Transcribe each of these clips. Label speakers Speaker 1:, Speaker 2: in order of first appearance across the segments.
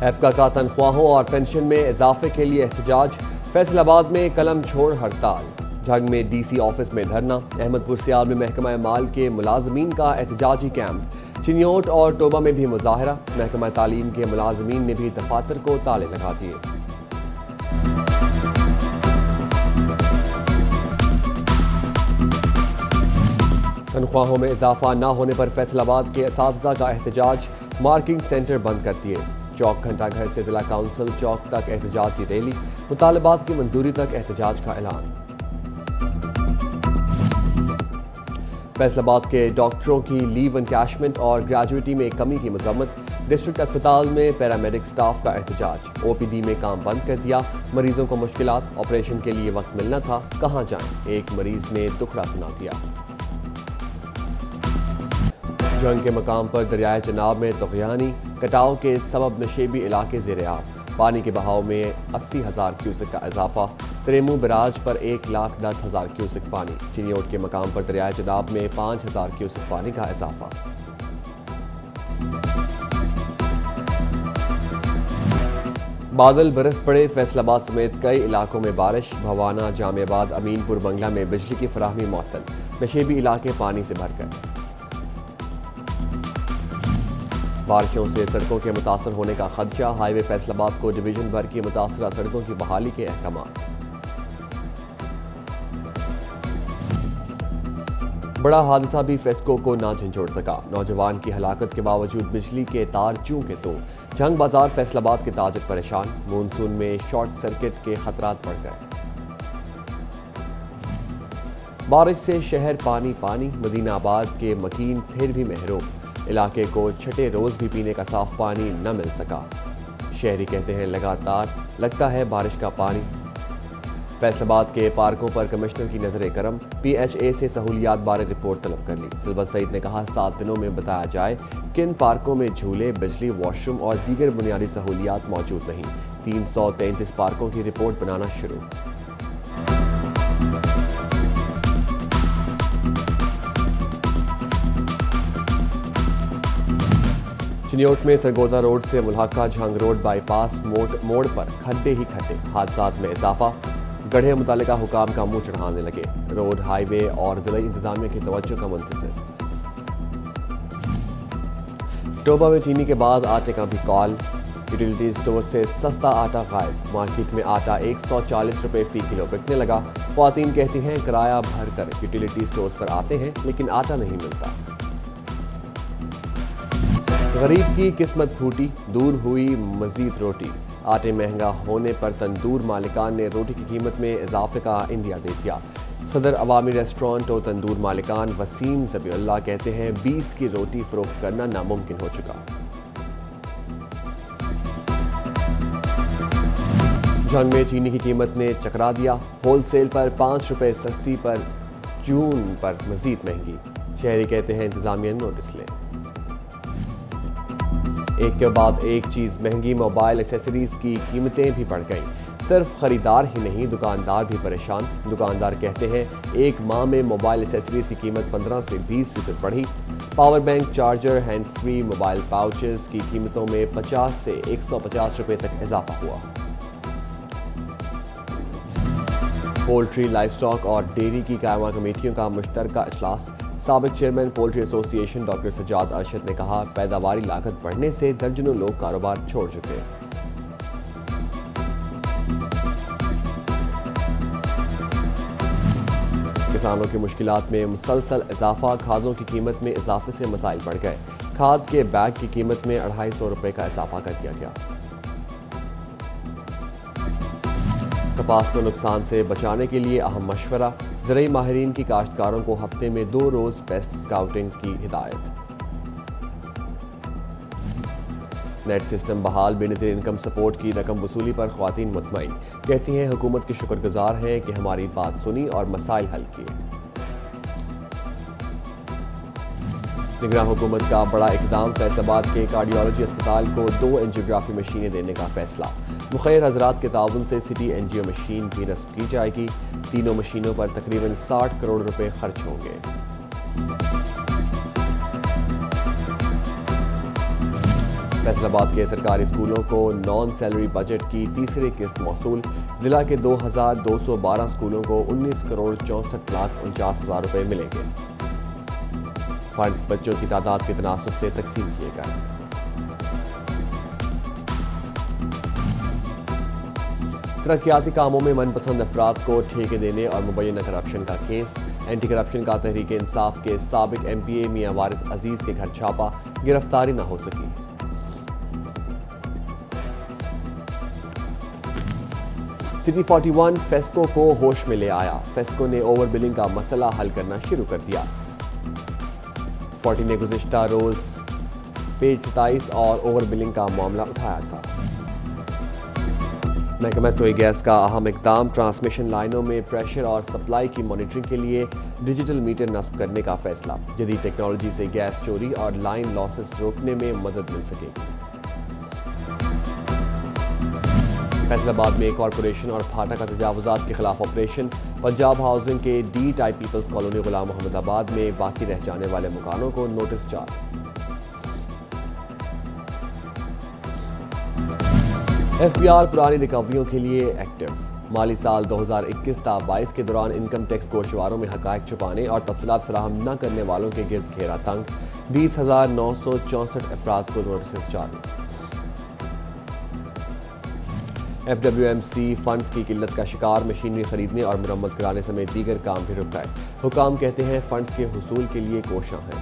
Speaker 1: ایفکا کا تنخواہوں اور پینشن میں اضافے کے لیے احتجاج، فیصل آباد میں قلم چھوڑ ہڑتال، جھنگ میں ڈی سی آفس میں دھرنا، احمد پور سیال میں محکمہ مال کے ملازمین کا احتجاجی کیمپ، چنیوٹ اور ٹوبہ میں بھی مظاہرہ، محکمہ تعلیم کے ملازمین نے بھی دفاتر کو تالے لگا دیے۔ تنخواہوں میں اضافہ نہ ہونے پر فیصل آباد کے اساتذہ کا احتجاج، مارکنگ سینٹر بند کر دیے، چوک گھنٹہ گھر سے ضلع کونسل چوک تک احتجاج کی ریلی، مطالبات کی منظوری تک احتجاج کا اعلان۔ فیصل آباد کے ڈاکٹروں کی لیو انکیشمنٹ اور گریجویٹی میں کمی کی مذمت، ڈسٹرکٹ اسپتال میں پیرامیڈک سٹاف کا احتجاج، او پی ڈی میں کام بند کر دیا، مریضوں کو مشکلات، آپریشن کے لیے وقت ملنا تھا، کہاں جائیں، ایک مریض نے دکھڑا سنا دیا۔ جنگ کے مقام پر دریائے چناب میں طغیانی، کٹاؤ کے سبب نشیبی علاقے زیر آب، پانی کے بہاؤ میں 80,000 کیوسک کا اضافہ، تریمو براج پر 1,10,000 کیوسک پانی، چنیوٹ کے مقام پر دریائے چناب میں 5,000 کیوسک پانی کا اضافہ۔ بادل برس پڑے، فیصل آباد سمیت کئی علاقوں میں بارش، بھوانا، جامع آباد، امین پور بنگلہ میں بجلی کی فراہمی معطل، نشیبی علاقے پانی سے بھر گئے۔ بارشوں سے سڑکوں کے متاثر ہونے کا خدشہ، ہائی وے فیصل آباد کو ڈویژن بھر کی متاثرہ سڑکوں کی بحالی کے احکامات۔ بڑا حادثہ بھی فیسکو کو نہ جھنجھوڑ سکا، نوجوان کی ہلاکت کے باوجود بجلی کے تار چوں کے تو، جنگ بازار فیصل آباد کے تاجر پریشان، مونسون میں شارٹ سرکٹ کے خطرات بڑھ گئے۔ بارش سے شہر پانی پانی، مدینہ آباد کے مکین پھر بھی محروم، علاقے کو چھٹے روز بھی پینے کا صاف پانی نہ مل سکا، شہری کہتے ہیں لگاتار لگتا ہے بارش کا پانی۔ فیصل آباد کے پارکوں پر کمشنر کی نظر کرم، پی ایچ اے سے سہولیات بارے رپورٹ طلب کر لی، سلبت سعید نے کہا 7 دنوں میں بتایا جائے کن پارکوں میں جھولے، بجلی، واش روم اور دیگر بنیادی سہولیات موجود نہیں، 333 پارکوں کی رپورٹ بنانا شروع۔ چنیوٹ میں سرگودا روڈ سے ملحقہ جھنگ روڈ بائی پاس موڑ پر کھڈے ہی کھڈے، حادثات میں اضافہ، گڑھے متعلقہ حکام کا منہ چڑھانے لگے، روڈ، ہائی وے اور ضلعی انتظامیہ کی توجہ کا منتظر۔ ٹوبہ میں چینی کے بعد آٹے کا بھی کال، یوٹیلیٹی اسٹور سے سستا آٹا غائب، مارکیٹ میں آٹا 140 روپے فی کلو بکنے لگا، خواتین کہتی ہیں کرایہ بھر کر یوٹیلیٹی اسٹور پر آتے ہیں لیکن آٹا نہیں ملتا۔ غریب کی قسمت پھوٹی، دور ہوئی مزید روٹی، آٹے مہنگا ہونے پر تندور مالکان نے روٹی کی قیمت میں اضافے کا عندیہ دے دیا، صدر عوامی ریسٹورانٹ اور تندور مالکان وسیم ذبیح اللہ کہتے ہیں 20 کی روٹی فروخت کرنا ناممکن ہو چکا۔ جنگ میں چینی کی قیمت نے چکرا دیا، ہول سیل پر 5 روپے سستی پر جون پر مزید مہنگی، شہری کہتے ہیں انتظامیہ نوٹس لے۔ ایک کے بعد ایک چیز مہنگی، موبائل ایکسیسریز کی قیمتیں بھی بڑھ گئیں، صرف خریدار ہی نہیں دکاندار بھی پریشان، دکاندار کہتے ہیں ایک ماہ میں موبائل ایکسیسریز کی قیمت 15 سے 20% بڑھی، power bank, charger, hand free, mobile pouches کی قیمتوں میں 50 سے 150 روپے تک اضافہ ہوا۔ پولٹری، لائف سٹاک اور ڈیری کی قائمہ کمیٹیوں کا مشترکہ اجلاس، سابق چیئرمین پولٹری ایسوسی ایشن ڈاکٹر سجاد ارشد نے کہا پیداواری لاگت بڑھنے سے درجنوں لوگ کاروبار چھوڑ چکے۔ کسانوں کی مشکلات میں مسلسل اضافہ، کھادوں کی قیمت میں اضافے سے مسائل بڑھ گئے، کھاد کے بیگ کی قیمت میں 250 روپے کا اضافہ کر دیا گیا۔ کپاس کو نقصان سے بچانے کے لیے اہم مشورہ، زرعی ماہرین کی کاشتکاروں کو ہفتے میں 2 روز پیسٹ سکاؤٹنگ کی ہدایت۔ نیٹ سسٹم بحال، بے نظیر انکم سپورٹ کی رقم وصولی پر خواتین مطمئن، کہتی ہیں حکومت کی شکر گزار ہیں کہ ہماری بات سنی اور مسائل حل کیے۔ نگراں حکومت کا بڑا اقدام، فیصل آباد کے کارڈیالوجی اسپتال کو 2 اینجیوگرافی مشینیں دینے کا فیصلہ، مخیر حضرات کے تعاون سے سٹی اینجیو مشین بھی نصب کی جائے گی، تینوں مشینوں پر تقریباً 60 کروڑ روپے خرچ ہوں گے۔ فیصل آباد کے سرکاری اسکولوں کو نان سیلری بجٹ کی تیسری قسط موصول. ضلع کے 2212 اسکولوں کو 19,64,49,000 روپے ملیں گے. فنڈز بچوں کی تعداد کے تناسب سے تقسیم کیے گئے. ترقیاتی کاموں میں من پسند افراد کو ٹھیکے دینے اور مبینہ کرپشن کا کیس. اینٹی کرپشن کا تحریک انصاف کے سابق ایم پی اے میاں وارث عزیز کے گھر چھاپا, گرفتاری نہ ہو سکی. سٹی 41 فیسکو کو ہوش میں لے آیا. فیسکو نے اوور بلنگ کا مسئلہ حل کرنا شروع کر دیا. 40 نے گزشتہ روز پیج 27 اور اوور بلنگ کا معاملہ اٹھایا تھا. محکمہ سوئی گیس کا اہم اقدام. ٹرانسمیشن لائنوں میں پریشر اور سپلائی کی مانیٹرنگ کے لیے ڈیجیٹل میٹر نصب کرنے کا فیصلہ. جدید ٹیکنالوجی سے گیس چوری اور لائن لاسز روکنے میں مدد مل سکے گی. فیصل آباد میں کارپوریشن اور پھاٹا کا تجاوزات کے خلاف آپریشن. پنجاب ہاؤسنگ کے D tie Peoples colony Ghulam محمد آباد میں باقی رہ جانے والے مکانوں کو نوٹس جاری. ایف بی آر پرانی ریکوریوں کے لیے ایکٹیو. مالی سال 2021-22 کے دوران انکم ٹیکس گوشواروں میں حقائق چھپانے اور تفصیلات فراہم نہ کرنے والوں کے گرد گھیرا تنگ. 20,964 افراد کو نوٹسز جاری. F W M C funds کی قلت کا شکار. مشینری خریدنے اور مرمت کرانے سمیت دیگر کام بھی رک گئے. حکام کہتے ہیں فنڈز کے حصول کے لیے کوشاں ہیں.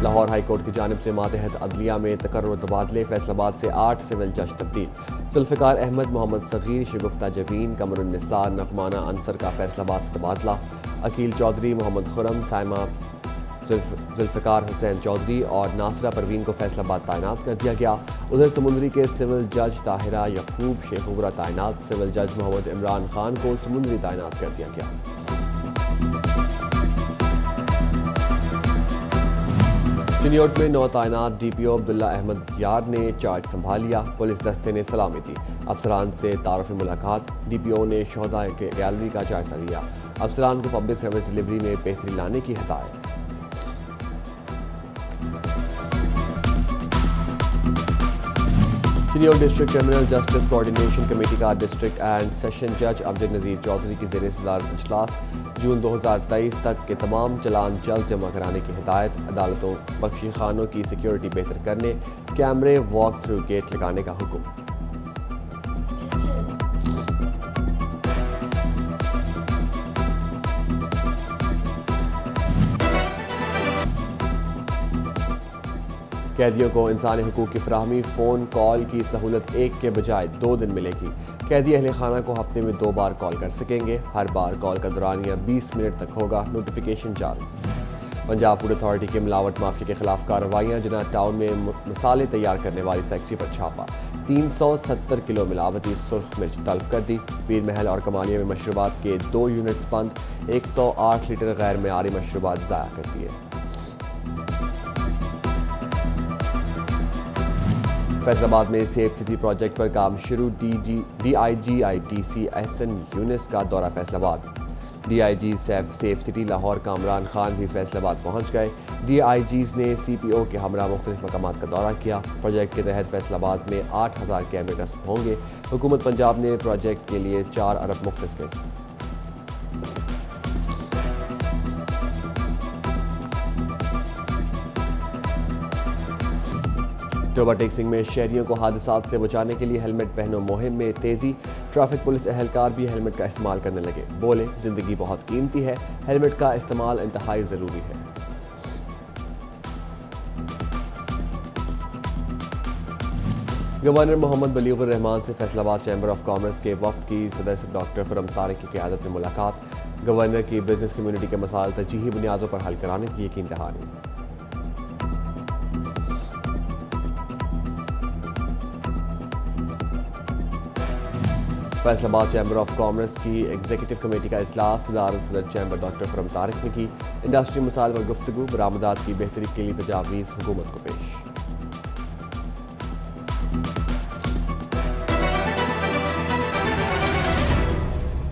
Speaker 1: لاہور ہائی کورٹ کی جانب سے ماتحت عدلیہ میں تقرر و تبادلے. فیصل آباد سے 8 سول جج تبدیل. ذوالفقار احمد, محمد صغیر, شگفتہ جبین, قمر النساء, نغمانہ انصر کا فیصل آباد سے تبادلہ. عقیل چودھری, محمد خرم, سائمہ, ذوالفقار حسین چودھری اور ناصرہ پروین کو فیصل آباد تعینات کر دیا گیا. ادھر سمندری کے سول جج طاہرہ یعقوب شیخوپورہ تعینات. سول جج محمد عمران خان کو سمندری تعینات کر دیا گیا. چنیوٹ میں نو تعینات ڈی پی او عبداللہ احمد یار نے چارج سنبھال لیا. پولیس دستے نے سلامی دی. افسران سے تعارفی ملاقات. ڈی پی او نے شہداء کے گیلری کا جائزہ لیا. افسران کو پبلک سروس ڈلیوری میں بہتری لانے کی ہدایت. Chiniot district criminal justice coordination committee کا ڈسٹرکٹ اینڈ سیشن جج عبد النذیر چودھری کی زیر صدارت اجلاس. جون 2023 تک کے تمام چلان جلد جمع کرانے کی ہدایت. عدالتوں, بخشی خانوں کی سیکیورٹی بہتر کرنے, کیمرے واک تھرو گیٹ لگانے کا حکم. قیدیوں کو انسانی حقوق کی فراہمی. فون کال کی سہولت 1 کے بجائے 2 دن ملے گی. قیدی اہل خانہ کو ہفتے میں 2 بار کال کر سکیں گے. ہر بار کال کا دورانیہ 20 منٹ تک ہوگا. نوٹیفیکیشن جاری. پنجاب فوڈ اتھارٹی کے ملاوٹ مافیا کے خلاف کارروائیاں. جناح ٹاؤن میں مسالے تیار کرنے والی فیکٹری پر چھاپا. 370 کلو ملاوٹی سرخ مرچ طلب کر دی. پیر محل اور کمالیہ میں مشروبات کے 2 یونٹس بند. 108 لیٹر غیر معیاری مشروبات ضائع کر دیے. فیصل آباد میں سیف سٹی پروجیکٹ پر کام شروع. D I G I T C احسن یونس کا دورہ Faisalabad. D I G safe city Lahore Kamran Khan بھی فیصل آباد پہنچ گئے. ڈی آئی جیز نے سی پی او کے ہمراہ مختلف مقامات کا دورہ کیا. پروجیکٹ کے تحت فیصل آباد میں 8,000 کیمرے نصب ہوں گے. حکومت پنجاب نے پروجیکٹ کے لیے 4 ارب مختص کیے. اوورٹیکسنگ میں شہریوں کو حادثات سے بچانے کے لیے ہیلمٹ پہنو مہم میں تیزی. ٹریفک پولیس اہلکار بھی ہیلمٹ کا استعمال کرنے لگے. بولے, زندگی بہت قیمتی ہے, ہیلمٹ کا استعمال انتہائی ضروری ہے. گورنر محمد بلیغ الرحمان سے فیصل آباد چیمبر آف کامرس کے وفد کی صدر ڈاکٹر خرم طارق کی قیادت میں ملاقات. گورنر کی بزنس کمیونٹی کے مسائل ترجیحی بنیادوں پر حل کرانے کی یقین دہانی. فیصل آباد چیمبر آف کامرس کی ایگزیکٹو کمیٹی کا اجلاس. صدارت صدر چیمبر ڈاکٹر خرم طارق نے کی. انڈسٹری مسائل پر گفتگو. برآمدات کی بہتری کے لیے تجاویز حکومت کو پیش.